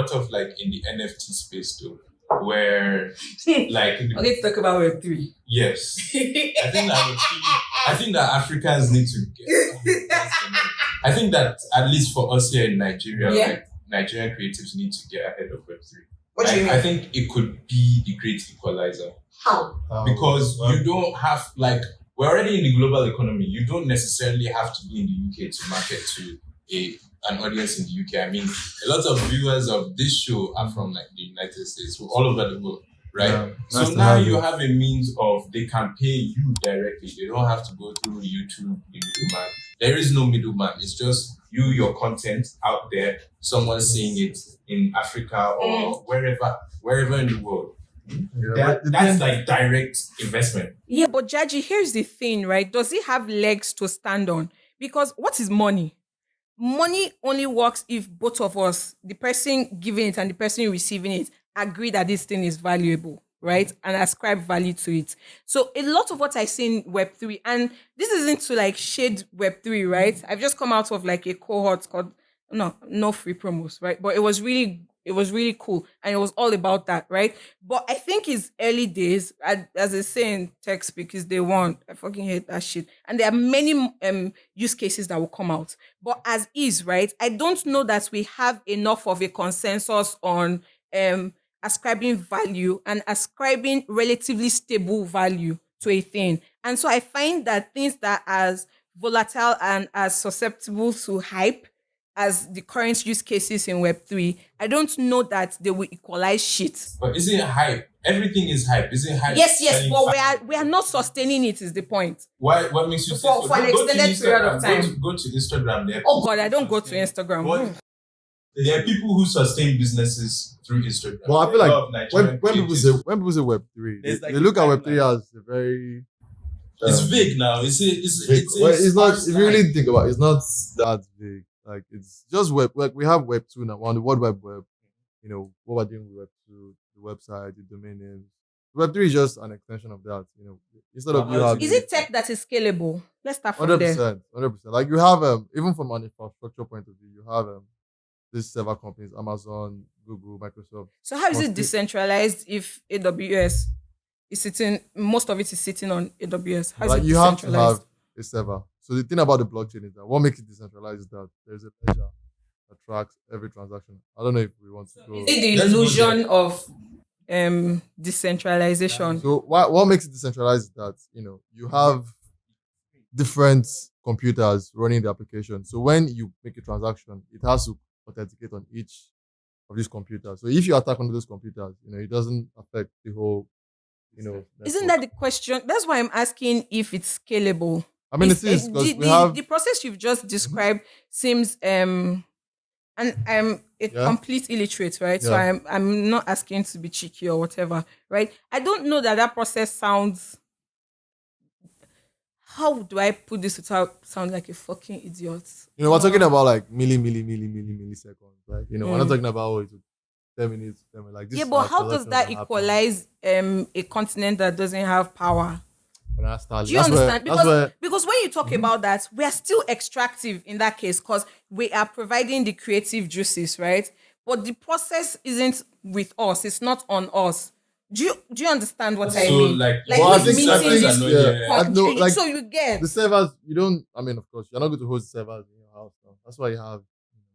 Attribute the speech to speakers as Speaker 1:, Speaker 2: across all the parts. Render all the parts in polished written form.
Speaker 1: lot of like in the NFT space too, where like
Speaker 2: Okay, to talk about Web3.
Speaker 1: yes, I think that I think that Africans need to get. I think that at least for us here in Nigeria,
Speaker 2: Yeah.
Speaker 1: like Nigerian creatives need to get ahead of Web3.
Speaker 2: What do you mean?
Speaker 1: I think it could be the great equalizer.
Speaker 2: How?
Speaker 1: Because you don't have like we're already in the global economy. You don't necessarily have to be in the UK to market to an audience in the UK. I mean, a lot of viewers of this show are from like the United States, so all over the world, right?
Speaker 3: Yeah,
Speaker 1: so
Speaker 3: nice to
Speaker 1: now
Speaker 3: have
Speaker 1: you
Speaker 3: it.
Speaker 1: have a means of they can pay you directly. They don't have to go through YouTube, the middleman. There is no middleman. It's just you, your content out there, someone seeing it in Africa or wherever in the world.
Speaker 3: Yeah,
Speaker 1: That's like direct investment.
Speaker 2: Yeah, but Jaji, here's the thing, right? Does it have legs to stand on? Because what is money? Money only works if both of us, the person giving it and the person receiving it, agree that this thing is valuable, right? And ascribe value to it. So a lot of what I see in Web3, and this isn't to like shade Web3, right? I've just come out of like a cohort called no free promos, right? But it was really cool, and it was all about that, right? But I think it's early days, as they say in tech speak, is day one. I fucking hate that shit. And there are many use cases that will come out. But as is, right? I don't know that we have enough of a consensus on ascribing value and ascribing relatively stable value to a thing. And so I find that things that are as volatile and as susceptible to hype as the current use cases in Web3, I don't know that they will equalize shit.
Speaker 1: But isn't it hype? Everything is hype. Isn't hype?
Speaker 2: Yes,
Speaker 1: selling
Speaker 2: but
Speaker 1: fast?
Speaker 2: we are not sustaining it is the point.
Speaker 1: Why? What makes you say
Speaker 2: For-
Speaker 1: so?
Speaker 2: for an
Speaker 1: Go to
Speaker 2: extended period of
Speaker 1: Instagram.
Speaker 2: time.
Speaker 1: Go to Instagram. There.
Speaker 2: Oh God, I don't go to Instagram.
Speaker 1: But there are people who sustain businesses through Instagram.
Speaker 3: Well, I feel
Speaker 1: A
Speaker 3: like
Speaker 1: lot of Nigerian
Speaker 3: when people
Speaker 1: pages.
Speaker 3: say Web3,
Speaker 1: There's
Speaker 3: they,
Speaker 1: like
Speaker 3: they look
Speaker 1: a
Speaker 3: at Web3
Speaker 1: timeline.
Speaker 3: as a very
Speaker 1: It's vague now. It's
Speaker 3: big. Well, it's not.
Speaker 1: sparse
Speaker 3: If you really
Speaker 1: line.
Speaker 3: think about it, it's not that big. Like it's just web. Like we have Web2 now. On the World Wide Web, you know what we're doing with Web2, the website, the domain names. Web3 is just an extension of that. You know, instead of you having
Speaker 2: Is it tech that is scalable? Let's start from
Speaker 3: 100%, 100%. Like you have even from an infrastructure point of view, you have these several companies: Amazon, Google, Microsoft.
Speaker 2: So how is it
Speaker 3: Must be-
Speaker 2: decentralized if AWS is sitting, most of it is sitting on AWS? How is
Speaker 3: Like
Speaker 2: it
Speaker 3: you have to
Speaker 2: decentralized?
Speaker 3: have a server. So the thing about the blockchain is that what makes it decentralized is that there's a ledger that tracks every transaction. I don't know if we want to go.
Speaker 2: Is it the
Speaker 1: Let's go
Speaker 2: illusion of decentralization?
Speaker 3: So what makes it decentralized is that you have different computers running the application. So when you make a transaction, it has to authenticate on each of these computers. So if you attack one of those computers, it doesn't affect the whole,
Speaker 2: Isn't
Speaker 3: network.
Speaker 2: that the question? That's why I'm asking if it's scalable.
Speaker 3: I mean,
Speaker 2: If-
Speaker 3: it is because
Speaker 2: the,
Speaker 3: we
Speaker 2: the,
Speaker 3: have.
Speaker 2: the process you've just described seems and I'm a
Speaker 3: Yeah.
Speaker 2: complete illiterate, right? So
Speaker 3: Yeah.
Speaker 2: I'm not asking to be cheeky or whatever, right? I don't know that process sounds. How do I put this without sound like a fucking idiot?
Speaker 3: We're talking about like milliseconds, right? We're not talking about it took 10 minutes, 10 minutes. Like this.
Speaker 2: Yeah,
Speaker 3: is
Speaker 2: but
Speaker 3: our
Speaker 2: how does
Speaker 3: transaction
Speaker 2: that
Speaker 3: happen.
Speaker 2: equalize a continent that doesn't have power?
Speaker 3: But that's Starlink.
Speaker 2: Do you
Speaker 3: That's
Speaker 2: understand?
Speaker 3: Where, that's where,
Speaker 2: Because when you talk about that, we are still extractive in that case because we are providing the creative juices, right? But the process isn't with us; it's not on us. Do you understand what I
Speaker 1: So
Speaker 2: mean?
Speaker 1: like,
Speaker 3: Well, I
Speaker 2: who's
Speaker 3: think- I
Speaker 2: minting
Speaker 3: think-
Speaker 2: this?
Speaker 3: yeah. I know, like,
Speaker 2: so you get
Speaker 3: the servers, you don't. I mean, of course, you're not going to host servers in your house now. That's why you have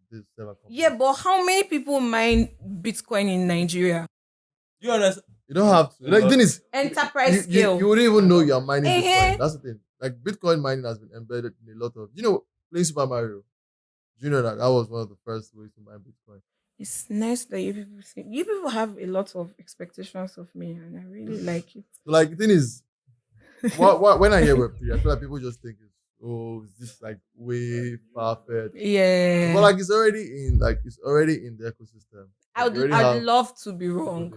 Speaker 3: this server company.
Speaker 2: yeah, but how many people mine Bitcoin in Nigeria?
Speaker 1: you understand?
Speaker 3: You don't have to. Like, the thing is,
Speaker 2: Enterprise
Speaker 3: you
Speaker 2: scale.
Speaker 3: wouldn't even know you're mining
Speaker 2: Eh-heh.
Speaker 3: Bitcoin. That's the thing. Like, Bitcoin mining has been embedded in a lot of. Playing Super Mario. Do you know that was one of the first ways to mine Bitcoin?
Speaker 2: It's nice that you people have a lot of expectations of me, and I really like it.
Speaker 3: So, like, the thing is, when I hear Web3, I feel like people just think is this like way far-fetched?
Speaker 2: Yeah.
Speaker 3: But like it's already in the ecosystem.
Speaker 2: I'd love to be wrong.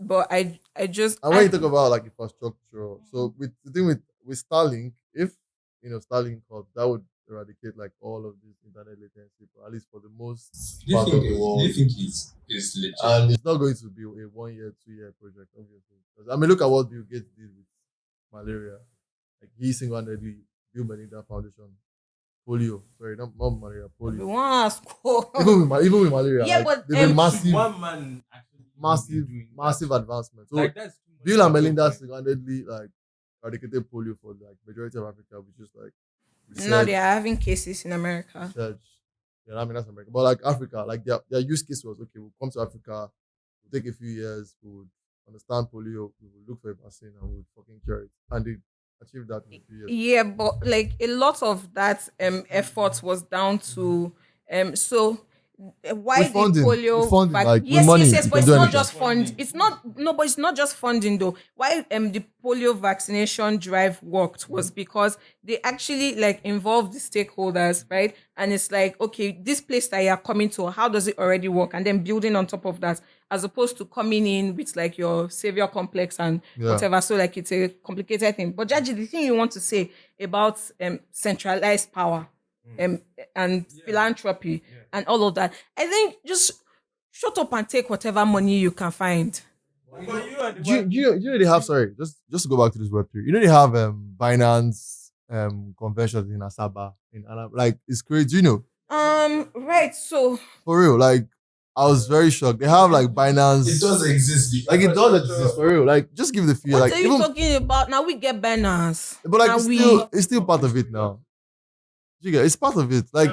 Speaker 2: But I just
Speaker 3: And when you talk about like infrastructure, so with the thing with Starlink, if Starlink up, that would eradicate like all of this internet latency, but at least for the most
Speaker 1: Do you
Speaker 3: part
Speaker 1: think?
Speaker 3: of the
Speaker 1: Do
Speaker 3: world.
Speaker 1: you think it's legit?
Speaker 3: And it's not going to be a 1 year, 2 year project, obviously. 'Cause, I mean, look at what Bill Gates did with malaria. Like he single-handedly built Melinda Foundation polio. Sorry, not malaria,
Speaker 2: We
Speaker 3: polio.
Speaker 2: want to score.
Speaker 3: Even with malaria,
Speaker 2: Yeah,
Speaker 3: like,
Speaker 2: but,
Speaker 3: they've been
Speaker 1: Should one man actually
Speaker 3: massive,
Speaker 1: be doing
Speaker 3: massive
Speaker 1: that?
Speaker 3: advancement. So
Speaker 1: Like that's too much
Speaker 3: Bill and
Speaker 1: of a
Speaker 3: Melinda
Speaker 1: point.
Speaker 3: single-handedly like eradicated polio for like majority of Africa, which is like
Speaker 2: Now they
Speaker 3: research,
Speaker 2: are having cases in America.
Speaker 3: research. Yeah, I mean that's America. But like Africa, like their use case was okay, we'll come to Africa, we'll take a few years, we'll understand polio, we will look for a vaccine and we'll fucking cure it. And they achieved that in a few years.
Speaker 2: Yeah, but like a lot of that effort was down to so why
Speaker 3: With
Speaker 2: the
Speaker 3: funding,
Speaker 2: polio
Speaker 3: like with
Speaker 2: yes,
Speaker 3: money,
Speaker 2: yes,
Speaker 3: you
Speaker 2: but
Speaker 3: can
Speaker 2: it's
Speaker 3: do
Speaker 2: not
Speaker 3: anything.
Speaker 2: just fund. It's not no, but it's not just funding though. Why the polio vaccination drive worked was because they actually like involved the stakeholders, right? And it's like, okay, this place that you are coming to, how does it already work? And then building on top of that, as opposed to coming in with like your savior complex and
Speaker 3: Yeah.
Speaker 2: whatever. So like it's a complicated thing. But Jaji, the thing you want to say about centralized power and philanthropy and all of that, I think just shut up and take whatever money you can find.
Speaker 3: Do you know they have, sorry, just to go back to this Web3, you know they have Binance conventions in Asaba in Anab, like it's crazy, you know,
Speaker 2: Right. So
Speaker 3: for real, like I was very shocked. They have like Binance,
Speaker 1: It does exist.
Speaker 3: like it does exist for real. Like just give the feel,
Speaker 2: what
Speaker 3: like
Speaker 2: are you
Speaker 3: even,
Speaker 2: talking about? Now we get banners.
Speaker 3: but like
Speaker 2: Now
Speaker 3: it's still part of it now. You get it's part of it, like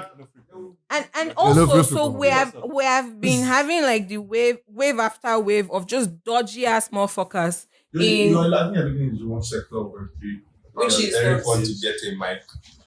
Speaker 2: and
Speaker 3: no
Speaker 2: also
Speaker 3: free
Speaker 2: so
Speaker 3: promo.
Speaker 2: we have been having like the wave after wave of just dodgy ass motherfuckers in
Speaker 4: I think I think it's one sector of Web3.
Speaker 1: Which is very fun to get a mic.